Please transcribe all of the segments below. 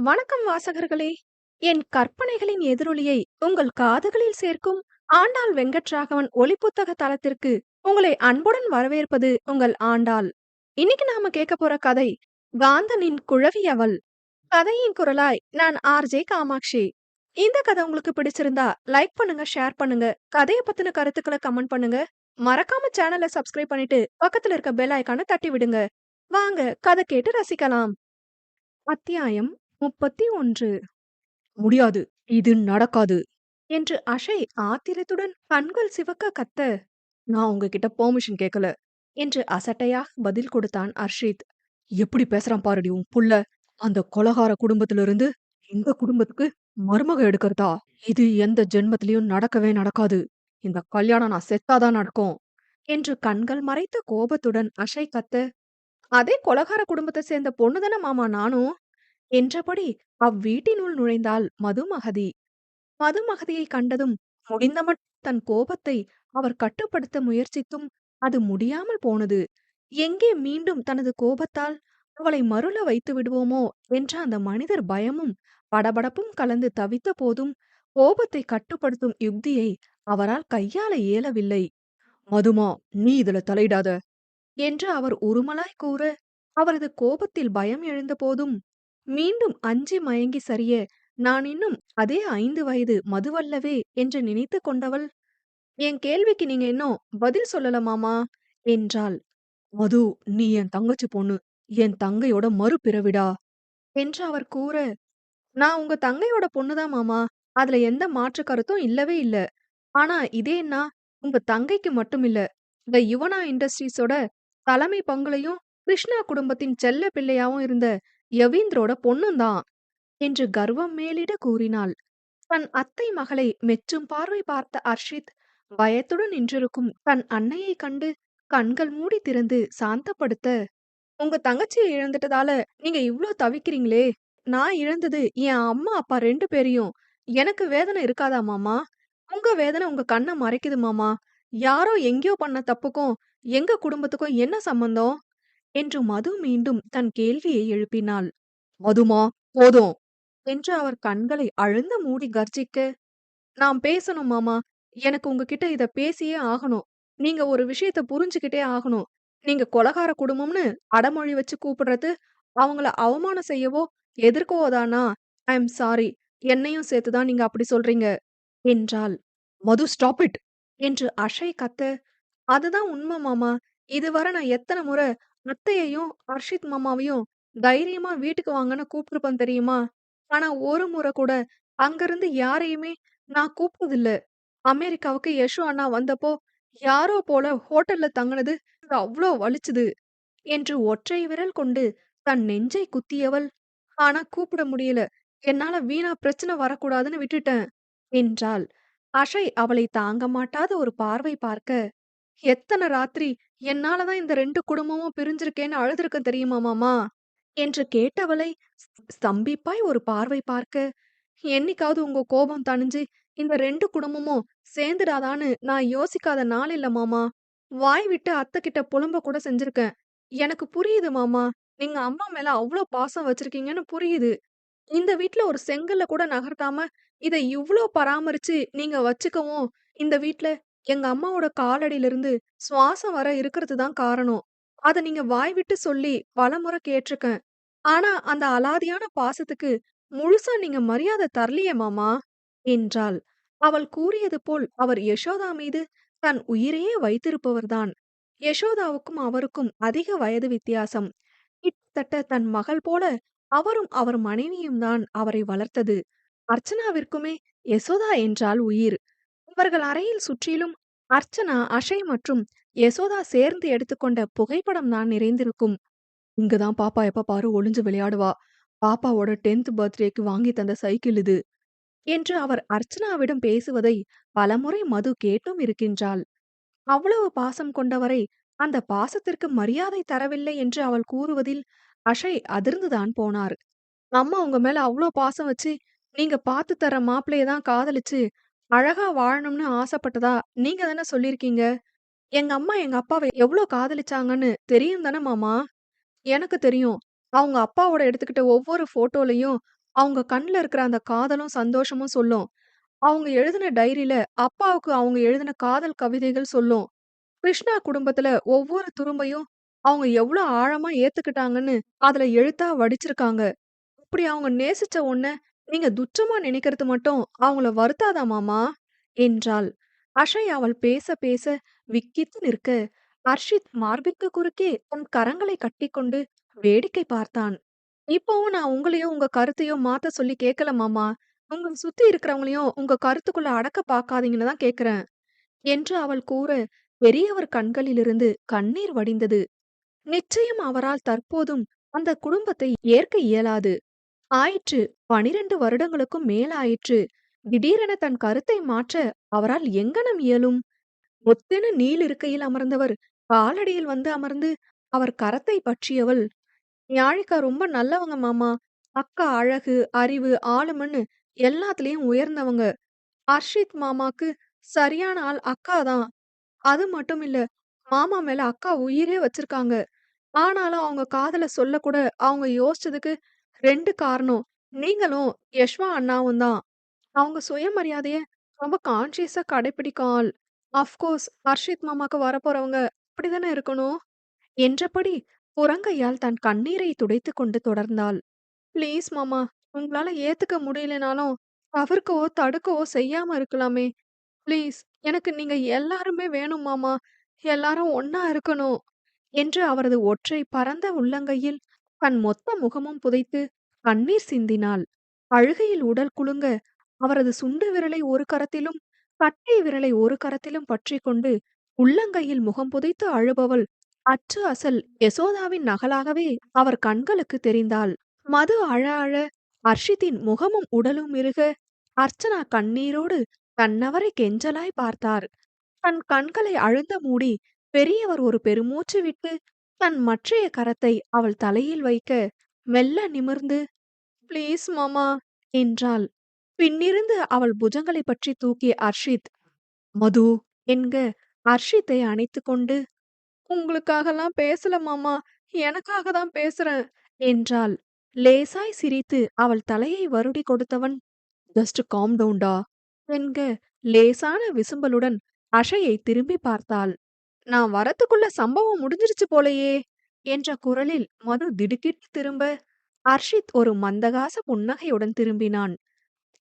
வணக்கம் வாசகர்களே! என் கற்பனைகளின் எதிரொலியை உங்கள் காதுகளில் சேர்க்கும் ஆண்டாள் வெங்கட்ராகவன் ஒலிப்புத்தக தளத்திற்கு உங்களை அன்புடன் வரவேற்பது உங்கள் ஆண்டாள். இன்னைக்கு நாம கேட்க போற கதை காந்தனின் குழவி அவள். கதையின் குரலாய் நான் ஆர்ஜே காமாட்சி. இந்த கதை உங்களுக்கு பிடிச்சிருந்தா லைக் பண்ணுங்க, ஷேர் பண்ணுங்க, கதையை பத்தின கருத்துக்களை கமெண்ட் பண்ணுங்க. மறக்காம சேனலை சப்ஸ்கிரைப் பண்ணிட்டு பக்கத்துல இருக்க பெல் ஐகானை தட்டி விடுங்க. வாங்க கதை கேட்டு ரசிக்கலாம். அத்தியாயம் 31. முடியாது, இது நடக்காது என்று அஷய் ஆத்திரத்துடன் கண்கள் சிவக்க கத்த, நான் உங்ககிட்ட பெர்மிஷன் கேட்கல என்று அசட்டையாக பதில் கொடுத்தான் அர்ஷித். எப்படி பேசுறான் பாருடி உன் புள்ள. அந்த கொலகார குடும்பத்துல இருந்து இந்த குடும்பத்துக்கு மருமக எடுக்கிறதா? இது எந்த ஜென்மத்திலயும் நடக்கவே நடக்காது. இந்த கல்யாணம் நான் செத்தாதான் நடக்கும் என்று கண்கள் மறைத்த கோபத்துடன் அஷய் கத்த, அதே கொலகார குடும்பத்தை சேர்ந்த பொண்ணுதானே மாமா நானும் என்றபடி அவ்வீட்டினுள் நுழைந்தாள் மதுமகதி. மதுமகதியை கண்டதும் முடிந்தமட் தன் கோபத்தை அவர் கட்டுப்படுத்த முயற்சித்தும் அது முடியாமல் போனது. எங்கே மீண்டும் தனது கோபத்தால் அவளை மருள வைத்து விடுவோமோ என்ற அந்த மனிதர் பயமும் படபடப்பும் கலந்து தவித்த போதும் கோபத்தை கட்டுப்படுத்தும் யுக்தியை அவரால் கையாள இயலவில்லை. மதுமா, நீ இதுல தலையிடாத என்று அவர் உருமலாய் கூற, அவரது கோபத்தில் பயம் எழுந்த போதும் மீண்டும் அஞ்சி மயங்கி சரிய, நான் இன்னும் அதே 5 வயது மதுவல்லவே என்று நினைத்து கொண்டவள், என் கேள்விக்கு நீங்க இன்னும் பதில் சொல்லல மாமா என்றாள். மது, நீ என் தங்கச்சி பொண்ணு, என் தங்கையோட மறுபிறவிடா என்று அவர் கூற, நான் உங்க தங்கையோட பொண்ணுதான் மாமா, அதுல எந்த மாற்று கருத்தும் இல்லவே இல்ல. ஆனா இதேன்னா உங்க தங்கைக்கு மட்டும் இல்ல, இந்த யுவனா இண்டஸ்ட்ரீஸோட தலைமை பங்குலையும் கிருஷ்ணா குடும்பத்தின் செல்ல பிள்ளையாவும் இருந்த யவீந்திரோட பொண்ணுந்தான் என்று கர்வம் மேலிட கூறினாள். தன் அத்தை மகளை மெச்சும் பார்வை பார்த்த அர்ஷித் பயத்துடன் நின்றிருக்கும் தன் அன்னையை கண்டு கண்கள் மூடி திறந்து சாந்தப்படுத்த, உங்க தங்கச்சியை இழந்துட்டதால நீங்க இவ்ளோ தவிக்கிறீங்களே, நான் இழந்தது என் அம்மா அப்பா 2 பேரையும். எனக்கு வேதனை இருக்காதா மாமா? உங்க வேதனை உங்க கண்ண மறைக்குது மாமா. யாரோ எங்கேயோ பண்ண தப்புக்கும் எங்க குடும்பத்துக்கும் என்ன சம்பந்தம் என்று மது மீண்டும் தன் கேள்வியை எழுப்பினாள். மதுமா, போதும் என்று அவர் கண்களை அழுந்த மூடி கர்ஜிக்க, நான் பேசணும் மாமா. எனக்கு உங்ககிட்ட இத பேசியே ஆகணும். நீங்க ஒரு விஷயத்த புரிஞ்சுக்கிட்டே ஆகணும். நீங்க கொலகார குடும்பம்னு அடமொழி வச்சு கூப்பிடுறது அவங்கள அவமானம் செய்யவோ எதிர்க்கவோதானா? ஐ அம் சாரி. என்னையும் சேர்த்துதான் நீங்க அப்படி சொல்றீங்க என்றாள். மது, ஸ்டாப் இட் என்று அஷய் கத்த, அதுதான் உண்மை மாமா. இதுவரை நான் எத்தனை முறை அத்தையையும் அர்ஷித் மாமாவையும் தைரியமா வீட்டுக்கு வாங்கன்னு கூப்பிட்டுருப்பேன் தெரியுமா? ஆனா ஒரு முறை கூட அங்கிருந்து யாரையுமே நான் கூப்பிட்டதில்ல. அமெரிக்காவுக்கு யஷு அண்ணா வந்தப்போ யாரோ போல ஹோட்டல்ல தங்குனது எனக்கு அவ்ளோ வலிச்சுது என்று ஒற்றை விரல் கொண்டு தன் நெஞ்சை குத்தியவள், ஆனா கூப்பிட முடியல. என்னால வீணா பிரச்சனை வரக்கூடாதுன்னு விட்டுட்டேன் என்றாள். அஷய் அவளை தாங்க மாட்டாத ஒரு பார்வை பார்க்க, எத்தன ராத்திரி என்னால தான் இந்த 2 குடும்பமும் பிரிஞ்சிருக்கேன்னு அழுதுருக்கேன் தெரியுமா மாமா என்று கேட்டவளை ஸ்தம்பிப்பாய் ஒரு பார்வை பார்க்க, என்னைக்காவது உங்க கோபம் தணிஞ்சு இந்த 2 குடும்பமும் சேர்ந்துடாதான்னு நான் யோசிக்காத நாள் இல்ல மாமா. வாய் விட்டு அத்தை கிட்ட புலம்ப கூட செஞ்சிருக்கேன். எனக்கு புரியுது மாமா. நீங்க அம்மா மேல அவ்ளோ பாசம் வச்சிருக்கீங்கன்னு புரியுது. இந்த வீட்ல ஒரு செங்கல்ல கூட நகர்த்தாம இத இவ்ளோ பராமரிச்சு நீங்க வச்சுக்கவும், இந்த வீட்ல எங்க அம்மாவோட காலடியிலிருந்து சுவாசம் வர இருக்கிறது தான் காரணம். அத நீங்க வாய் விட்டு சொல்லி பலமுறை கேட்டிருக்கேன். ஆனா அந்த அலாதியான பாசத்துக்கு முழுசா நீங்க மரியாதை தரலையே மாமா என்றாள். அவள் கூறியது போல் அவர் யசோதா மீது தன் உயிரையே வைத்திருப்பவர்தான். யசோதாவுக்கும் அவருக்கும் அதிக வயது வித்தியாசம். கிட்டத்தட்ட தன் மகள் போல அவரும் அவர் மனைவியும் தான் அவரை வளர்த்தது. அர்ச்சனாவிற்குமே யசோதா என்றால் உயிர். இவர்கள் அறையில் சுற்றிலும் அர்ச்சனா, அஷய் மற்றும் யசோதா சேர்ந்து எடுத்துக்கொண்ட புகைப்படம் தான் நிறைந்திருக்கும். இங்கதான் பாப்பா எப்ப பாரு ஒளிஞ்சு விளையாடுவா. பாப்பாவோட 10th பர்த்டேக்கு வாங்கி தந்த சைக்கிள் இது என்று அவர் அர்ச்சனாவிடம் பேசுவதை பலமுறை மது கேட்டும் இருக்கின்றாள். அவ்வளவு பாசம் கொண்டவரை அந்த பாசத்திற்கு மரியாதை தரவில்லை என்று அவள் கூறுவதில் அஷய் அதிர்ந்துதான் போனார். அம்மா உங்க மேல அவ்ளோ பாசம் வச்சு நீங்க பார்த்து தர மாப்பிள்ளைய தான் காதலிச்சு அழகா வாழணும்னு ஆசைப்பட்டதா நீங்க தானே சொல்லியிருக்கீங்க. எங்க அம்மா எங்க அப்பாவை எவ்ளோ காதலிச்சாங்கன்னு தெரியும் தானே மாமா? எனக்கு தெரியும். அவங்க அப்பாவோட எடுத்துக்கிட்ட ஒவ்வொரு ஃபோட்டோலயும் அவங்க கண்ல இருக்கிற அந்த காதலும், சந்தோஷமும் சொல்லும். அவங்க எழுதின டைரியில அப்பாவுக்கு அவங்க எழுதின காதல் கவிதைகள் சொல்லும். கிருஷ்ணா குடும்பத்துல ஒவ்வொரு துரும்பையும் அவங்க எவ்ளோ ஆழமா ஏத்துக்கிட்டாங்கன்னு அதுல எழுத்தா வடிச்சிருக்காங்க. அப்படி அவங்க நேசிச்ச ஒண்ண நீங்க துச்சமா நினைக்கிறது மட்டும் அவங்கள வருத்தாதா மாமா? என்றாள். அஷய் அவள் பேச பேச விக்கித்து நிற்க, அர்ஷித் மார்பிற்கு குறுக்கே தன் கரங்களை கட்டிக்கொண்டு வேடிக்கை பார்த்தான். இப்பவும் நான் உங்களையோ உங்க கருத்தையோ மாத்த சொல்லி கேட்கல மாமா. உங்கள சுத்தி இருக்கிறவங்களையும் உங்க கருத்துக்குள்ள அடக்க பார்க்காதீங்கன்னு தான் கேட்கிறேன். என்று அவள் கூற, பெரியவர் கண்களிலிருந்து கண்ணீர் வடிந்தது. நிச்சயம் அவரால் தற்போதும் அந்த குடும்பத்தை ஏற்க இயலாது. ஆயிற்று. 12 வருடங்களுக்கும் மேலாயிற்று. திடீரென தன் கருத்தை மாற்ற அவரால் எங்ஙனம் இயலும்? ஒத்தென நீள் இருக்கையில் அமர்ந்தவர் காலடியில் வந்து அமர்ந்து அவர் கரத்தை பற்றியவள், "யாழிகா ரொம்ப நல்லவங்க மாமா. அக்கா அழகு, அறிவு, ஆளுமைன்னு எல்லாத்துலயும் உயர்ந்தவங்க. அர்ஷித் மாமாக்கு சரியான ஆள் அக்கா தான். அது மட்டும் இல்ல, மாமா மேல அக்கா உயிரே வச்சிருக்காங்க. ஆனாலும் அவங்க காதல சொல்லக்கூட அவங்க யோசிச்சதுக்கு 2 காரணம். நீங்களும், யஷ்வா அண்ணாவும் தான். அவங்க சுயமரியாதைய ரொம்ப கான்ஷியஸா கடைப்பிடிக்க ஆள். அஃப்கோர்ஸ் ஹர்ஷித் மாமாக்கு வரப்போறவங்க அப்படிதானே இருக்கணும்?" என்றபடி புறங்கையால் தன் கண்ணீரை துடைத்துக் கொண்டு தொடர்ந்தாள். "ப்ளீஸ் மாமா, உங்களால ஏத்துக்க முடியலனாலும் தவிர்க்கவோ, தடுக்கவோ செய்யாம இருக்கலாமே. ப்ளீஸ், எனக்கு நீங்க எல்லாருமே வேணும் மாமா. எல்லாரும் ஒண்ணா இருக்கணும்." என்று அவரது ஒற்றை பரந்த உள்ளங்கையில் தன் மொத்த முகமும் புதைத்து கண்ணீர் சிந்தினாள். அழுகையில் உடல் குலுங்க, அவரது சுண்டு விரலை ஒரு கரத்திலும் கட்டை விரலை ஒரு கரத்திலும் பற்றிக் கொண்டு உள்ளங்கையில் முகம் புதைத்து அழுபவள் அச்சு அசல் யசோதாவின் நகலாகவே அவர் கண்களுக்கு தெரிந்தாள். மது அழ அழ அர்ஷித்தின் முகமும் உடலும் இறுக, அர்ச்சனா கண்ணீரோடு தன்னவரை கெஞ்சலாய் பார்த்தார். தன் கண்களை அழுந்த மூடி பெரியவர் ஒரு பெருமூச்சு விட்டு தன் மற்றைய கரத்தை அவள் தலையில் வைக்க மெல்ல நிமிர்ந்து, "ப்ளீஸ் மாமா" என்றாள். பின்னிருந்து அவள் புஜங்களைப் பற்றி தூக்கிய அர்ஷித், "மது" என்க அர்ஷித்தை அணைத்துக்கொண்டு, "உங்களுக்காகலாம் பேசல மாமா. எனக்காக தான் பேசுறேன்" என்றாள். லேசாய் சிரித்து அவள் தலையை வருடி கொடுத்தவன், "ஜஸ்ட் காம் டவுன்டா" என்க லேசான விசும்பலுடன் அஷயை திரும்பி பார்த்தாள். "நான் வரத்துக்குள்ள சம்பவம் முடிஞ்சிருச்சு போலயே" என்ற குரலில் மது திடுக்கிட்டு திரும்ப, அர்ஷித் ஒரு மந்தகாச புன்னகையுடன் திரும்பினான்.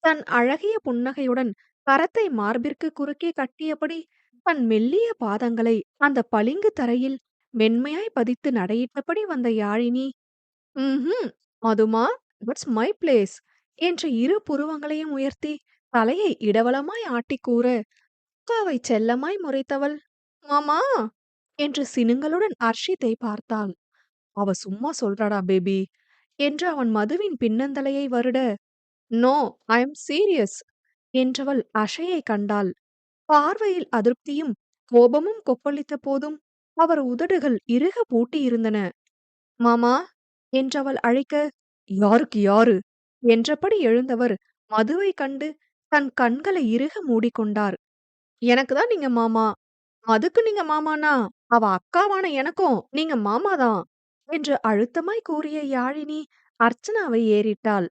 தன் அழகிய புன்னகையுடன் கரத்தை மார்பிற்கு குறுக்கே கட்டியபடி தன் மெல்லிய பாதங்களை அந்த பளிங்கு தரையில் மென்மையாய் பதித்து நடையிட்டபடி வந்த யாழினி, "ம்ஹும் மதுமா, தட்ஸ் மை பிளேஸ்" என்ற இரு புருவங்களையும் உயர்த்தி தலையை இடவலமாய் ஆட்டிக் கூற, அக்காவை செல்லமாய் முறைத்தவள், "மாமா" என்று சினுங்களுடன் அர்ஷித்தை பார்த்தாள். "அவ சும்மா சொல்றாடா பேபி" என்று அவன் மதுவின் பின்னந்தலையை வருட, "நோ, ஐ அம் சீரியஸ்" என்றவள் அஷயை கண்டாள். பார்வையில் அதிருப்தியும் கோபமும் கொப்பளித்த போதும் அவர் உதடுகள் இறுக பூட்டியிருந்தன. "மாமா" என்றவள் அழைக்க, "யாருக்கு யாரு?" என்றபடி எழுந்தவர் மதுவைக் கண்டு தன் கண்களை இறுக மூடிக்கொண்டார். "எனக்கு தான் நீங்க மாமா. மதுக்கு நீங்க மாமான்னா, அவ அக்காவான எனக்கும் நீங்க மாமா தான்" என்று அழுத்தமாய் கூறிய யாழினி அர்ச்சனாவை ஏறிட்டாள்.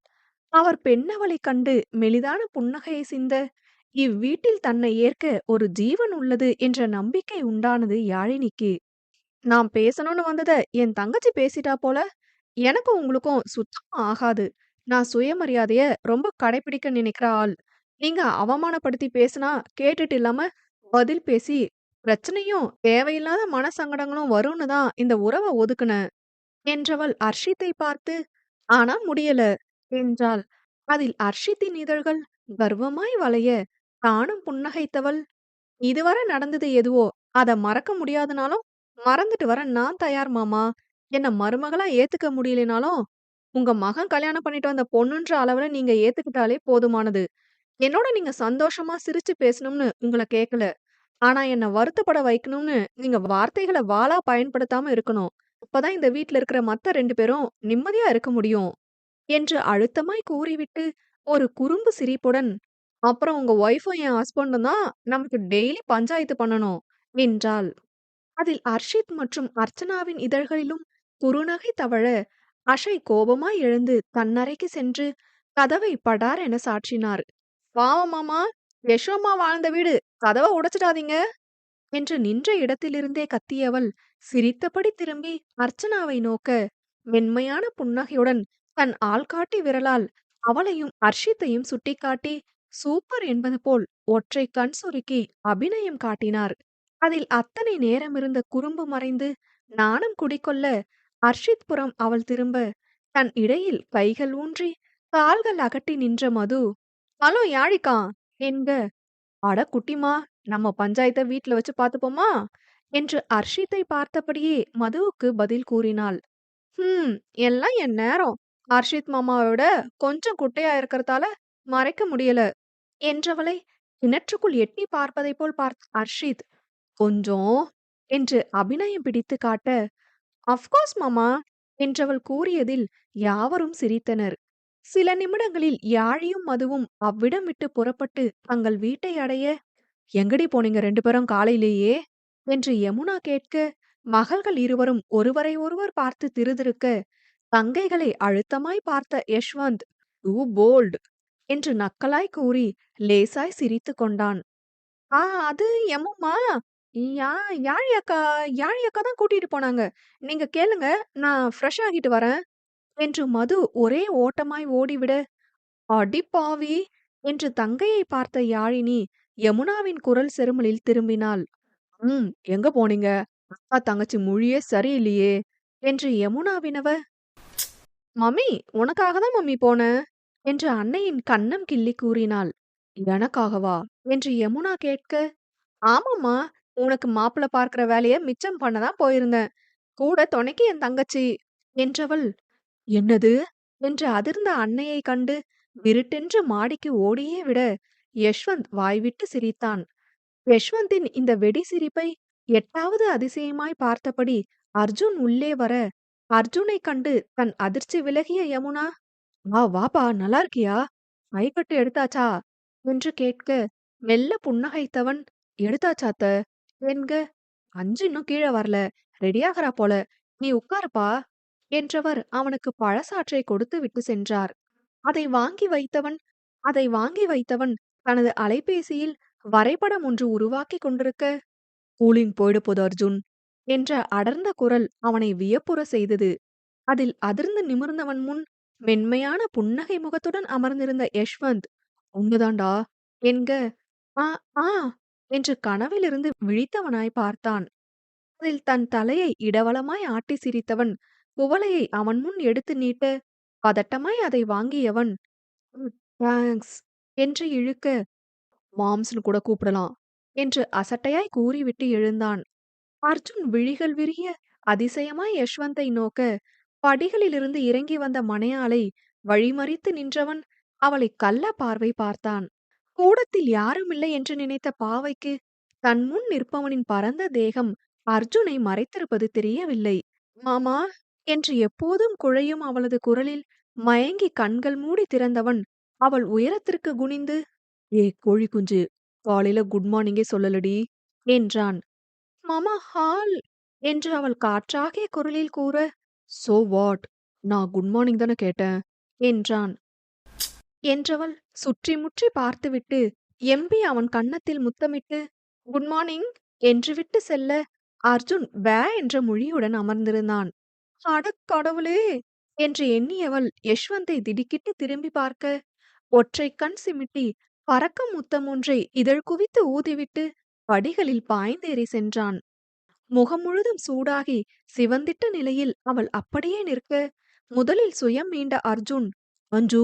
அவர் பெண்ணவளைக் கண்டு மெலிதான புன்னகையை சிந்த, இவ்வீட்டில் தன்னை ஏற்க ஒரு ஜீவன் உள்ளது என்ற நம்பிக்கை உண்டானது யாழினிக்கு. "நான் பேசணும்னு வந்தத என் தங்கச்சி பேசிட்டா போல. எனக்கும் உங்களுக்கும் சுத்தமா ஆகாது. நான் சுயமரியாதைய ரொம்ப கடைப்பிடிக்க நினைக்கிற ஆள். நீங்க அவமானப்படுத்தி பேசினா கேட்டுட்டு இல்லாம பதில் பேசி பிரச்சனையும் தேவையில்லாத மனசங்கடங்களும் வரும்னு தான் இந்த உறவ ஒதுக்குனேன்" என்றவள் அர்ஷித்தை பார்த்து, "ஆனா முடியல" என்றாள். அதில் அர்ஷித்தின் இதழ்கள் கர்வமாய் வளைய, தானும் புன்னகைத்தவள், "இதுவரை நடந்தது எதுவோ அத மறக்க முடியாதுனாலும் மறந்துட்டு வர நான் தயார் மாமா. என்ன மருமகளா ஏத்துக்க முடியலைனாலும் உங்க மகன் கல்யாணம் பண்ணிட்டு வந்த பொண்ணுன்ற அளவுல நீங்க ஏத்துக்கிட்டாலே போதுமானது. என்னோட நீங்க சந்தோஷமா சிரிச்சு பேசணும்னு உங்கள கேட்கல. ஆனா என்ன வருத்தப்பட வைக்கணும்னு நீங்க வார்த்தைகள வாளா பயன்படுத்தாம இருக்கணும். அப்பதான் இந்த வீட்ல இருக்கிற மத்த 2 பேரும் நிம்மதியா இருக்க முடியும்" என்று அழுத்தமாய் கூறிவிட்டு ஒரு குறும்பு சிரிப்புடன், "அப்புறம் உங்க ஒய்ஃபும் என் ஹஸ்பண்டும் தான் நமக்கு டெய்லி பஞ்சாயத்து பண்ணணும்" என்றாள். அதில் அர்ஷித் மற்றும் அர்ச்சனாவின் இதழ்களிலும் குறுநகை தவழ, அஷய் கோபமாய் எழுந்து தன் அறைக்கு சென்று கதவை படார் என சாற்றினார். "பாவம் மாமா, யசோம்மா வாழ்ந்த வீடு. கதவ உடைச்சிடாதீங்க" என்று நின்ற இடத்திலிருந்தே கத்தியவள் சிரித்தபடி திரும்பி அர்ச்சனாவை நோக்க, மென்மையான புன்னகையுடன் தன் ஆள்காட்டி விரலால் அவளையும் அர்ஷித்தையும் சுட்டிக்காட்டி, சூப்பர் என்பது போல் ஒற்றை கண் சுருக்கி அபிநயம் காட்டினார். அதில் அத்தனை நேரமிருந்த குறும்பு மறைந்து நாணம் குடிகொள்ள, அர்ஷித் புறம் அவள் திரும்ப, தன் இடையில் கைகள் ஊன்றி கால்கள் அகட்டி நின்ற மது, "ஹலோ யாழிகா" என்க, "அட குட்டிமா, நம்ம பஞ்சாயத்த வீட்ல வச்சு பார்த்துப்போமா?" என்று அர்ஷித்தை பார்த்தபடியே மதுவுக்கு பதில் கூறினாள். "ஹ்ம், எல்லாம் என் நேரம். அர்ஷித் மாமாவ விட கொஞ்சம் குட்டையா இருக்கறதால மறைக்க முடியல" என்றவளை கிணற்றுக்குள் எட்டிப் பார்ப்பதைப் போல் பார்த்த அர்ஷித், "கொஞ்சம்" என்று அபிநயம் பிடித்துக் காட்ட, "அஃப்கோர்ஸ் மாமா" என்றவள் கூறியதில் யாவரும் சிரித்தனர். சில நிமிடங்களில் யாழியும் மதுவும் அவ்விடம் விட்டுப் புறப்பட்டு தங்கள் வீட்டை அடைய, "எங்கடி போனீங்க 2 பேரும் காலையிலேயே?" என்று யமுனா கேட்க, மகள்கள் இருவரும் ஒருவரை ஒருவர் பார்த்து திருதிருக்க, தங்கைகளை அழுத்தமாய் பார்த்த யஷ்வந்த், "டூ போல்ட்" என்று நக்கலாய் கூறி லேசாய் சிரித்துக் கொண்டான். "ஆ, அது எம்மும்மா, யா யாழி அக்கா யாழி அக்கா தான் கூட்டிட்டு போனாங்க. நீங்க கேளுங்க, நான் ஃப்ரெஷ் ஆகிட்டு வரேன்" என்று மது ஒரே ஓட்டமாய் ஓடிவிட, "அடி பாவி" என்று தங்கையை பார்த்த யாழினி யமுனாவின் குரல் செருமலில் திரும்பினாள். "ம், எங்க போனீங்க? அக்கா தங்கச்சி மொழியே சரியில்லையே" என்று யமுனா வினவ, "மம்மி, உனக்காக தான் மம்மி போனேன்" என்று அன்னையின் கன்னம் கிள்ளி கூறினாள். "எனக்காகவா?" என்று யமுனா கேட்க, "ஆமாம்மா, உனக்கு மாப்பிள பார்க்கிற வேலைய மிச்சம் பண்ண தான் போயிருந்தேன். கூட துணைக்கு என் தங்கச்சி" என்றவள், "என்னது?" என்று அதிர்ந்த அன்னையைக் கண்டு விருட்டென்று மாடிக்கு ஓடியே விட, யஷ்வந்த் வாய்விட்டு சிரித்தான். யஷ்வந்தின் இந்த வெடி சிரிப்பை 8வது அதிசயமாய் பார்த்தபடி அர்ஜுன் உள்ளே வர, அர்ஜுனைக் கண்டு தன் அதிர்ச்சி விலகிய யமுனா, "வா வாப்பா, நல்லா இருக்கியா? மைக்கட்டு எடுத்தாச்சா?" என்று கேட்க, மெல்ல புன்னகைத்தவன், "எடுத்தாச்சா அத்த" என்க, "அஞ்சு இன்னும் கீழ வரல. ரெடியாகறா போல. நீ உட்காருப்பா" என்றவர் அவனுக்கு பழச்சாற்றை கொடுத்து விட்டு சென்றார். அதை வாங்கி வைத்தவன் அதை வாங்கி வைத்தவன் தனது அலைபேசியில் வரைபடம் ஒன்று உருவாக்கிக் கொண்டிருக்க, "கூலிங் போயிடப் போது அர்ஜுன்" என்ற அடர்ந்த குரல் அவனை வியப்புற செய்தது. அதில் அதிர்ந்து நிமிர்ந்தவன் முன் மென்மையான புன்னகை முகத்துடன் அமர்ந்திருந்த யஷ்வந்த், "உண்மைதான்டா" என்க, "ஆ ஆ" என்று கனவிலிருந்து விழித்தவனாய் பார்த்தான். அதில் தன் தலையை இடவலமாய் ஆட்டி சிரித்தவன் குவளையை அவன் முன் எடுத்து நீட்ட, பதட்டமாய் அதை வாங்கியவன், "ம், தேங்க்ஸ்" என்று இழுக்க, "மாம்ஸ்னு கூட கூப்பிடலாம்" என்று அசட்டையாய் கூறிவிட்டு எழுந்தான். அர்ஜுன் விழிகள் விரிய அதிசயமாய் யஷ்வந்தை நோக்க, படிகளிலிருந்து இறங்கி வந்த மணையாளை வழிமறித்து நின்றவன் அவளை கள்ள பார்வை பார்த்தான். கூடத்தில் யாருமில்லை என்று நினைத்த பாவைக்கு தன் முன் நிற்பவனின் பரந்த தேகம் அர்ஜுனை மறைத்திருப்பது தெரியவில்லை. "மாமா" என்று எப்போதும் குழையும் அவளது குரலில் மயங்கி கண்கள் மூடி திறந்தவன் அவள் உயரத்திற்கு குனிந்து, கோழி குஞ்சு, காலையில குட் மார்னிங்கே சொல்லலடி" என்றான். "மாமா, ஹால்" என்று அவள் காற்றாகிய குரலில் கூற, "சோ வாட், நான் குட் மார்னிங் தானே கேட்டேன்" என்றான். என்றவள் சுற்றி முற்றி பார்த்துவிட்டு எம்பி அவன் கன்னத்தில் முத்தமிட்டு, "குட் மார்னிங்" என்று விட்டு செல்ல, அர்ஜுன் வே என்ற மொழியுடன் அமர்ந்திருந்தான். "அடக் கடவுளே" என்று எண்ணியவள் யஷ்வந்தை திடுக்கிட்டு திரும்பி பார்க்க, ஒற்றை கண் சிமிட்டி பறக்கும் முத்தம் ஒன்றை இதழ் குவித்து ஊதிவிட்டு படிகளில் பாய்ந்தேறி சென்றான். முகம் முழுதும் சூடாகி சிவந்திட்ட நிலையில் அவள் அப்படியே நிற்க, முதலில் சுயம் மீண்ட அர்ஜுன், "மஞ்சு"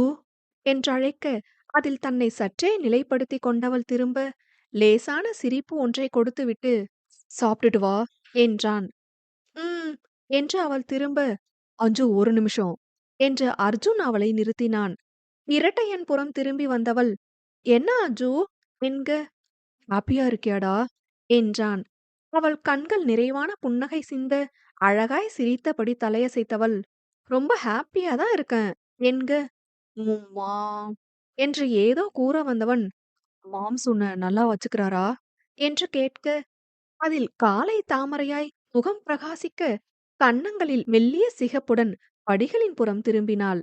என்றழைக்க, அதில் தன்னை சற்றே நிலைப்படுத்திக் கொண்டவள் திரும்ப, லேசான சிரிப்பு ஒன்றை கொடுத்துவிட்டு, "சாப்பிட்டுட்டு வா" என்றான். "ம்" என்று அவள் திரும்ப, "அஞ்சு, ஒரு நிமிஷம்" என்று அர்ஜுன் அவளை நிறுத்தினான். இரட்டையன் புறம் திரும்பி வந்தவள், "என்ன அஜு" என்க, "ஹாப்பியா இருக்கியாடா" என்றான். அவள் கண்கள் நிறைவான புன்னகை சிந்த அழகாய் சிரித்தபடி தலையசைத்தவள், "ரொம்ப ஹாப்பியா தான் இருக்கேன்" என்க, "உம்மா" என்று ஏதோ கூற வந்தவன், "மாம்ஸ் உன்னை நல்லா வச்சுக்கிறாரா" என்று கேட்க, அதில் காலை தாமரையாய் முகம் பிரகாசிக்க, கன்னங்களில் மெல்லிய சிகப்புடன் படிகளின் புறம் திரும்பினாள்.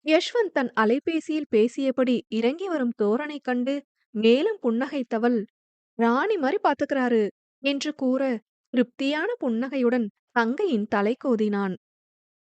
யஷ்வந்த் தன் அலைபேசியில் பேசியபடி இறங்கி வரும் தோரணை கண்டு மேலும் புன்னகைத்தவள், ராணி மாரி பாத்துக்கிறாரு என்று கூற, திருப்தியான புன்னகையுடன் தங்கையின் தலை கோதினான்.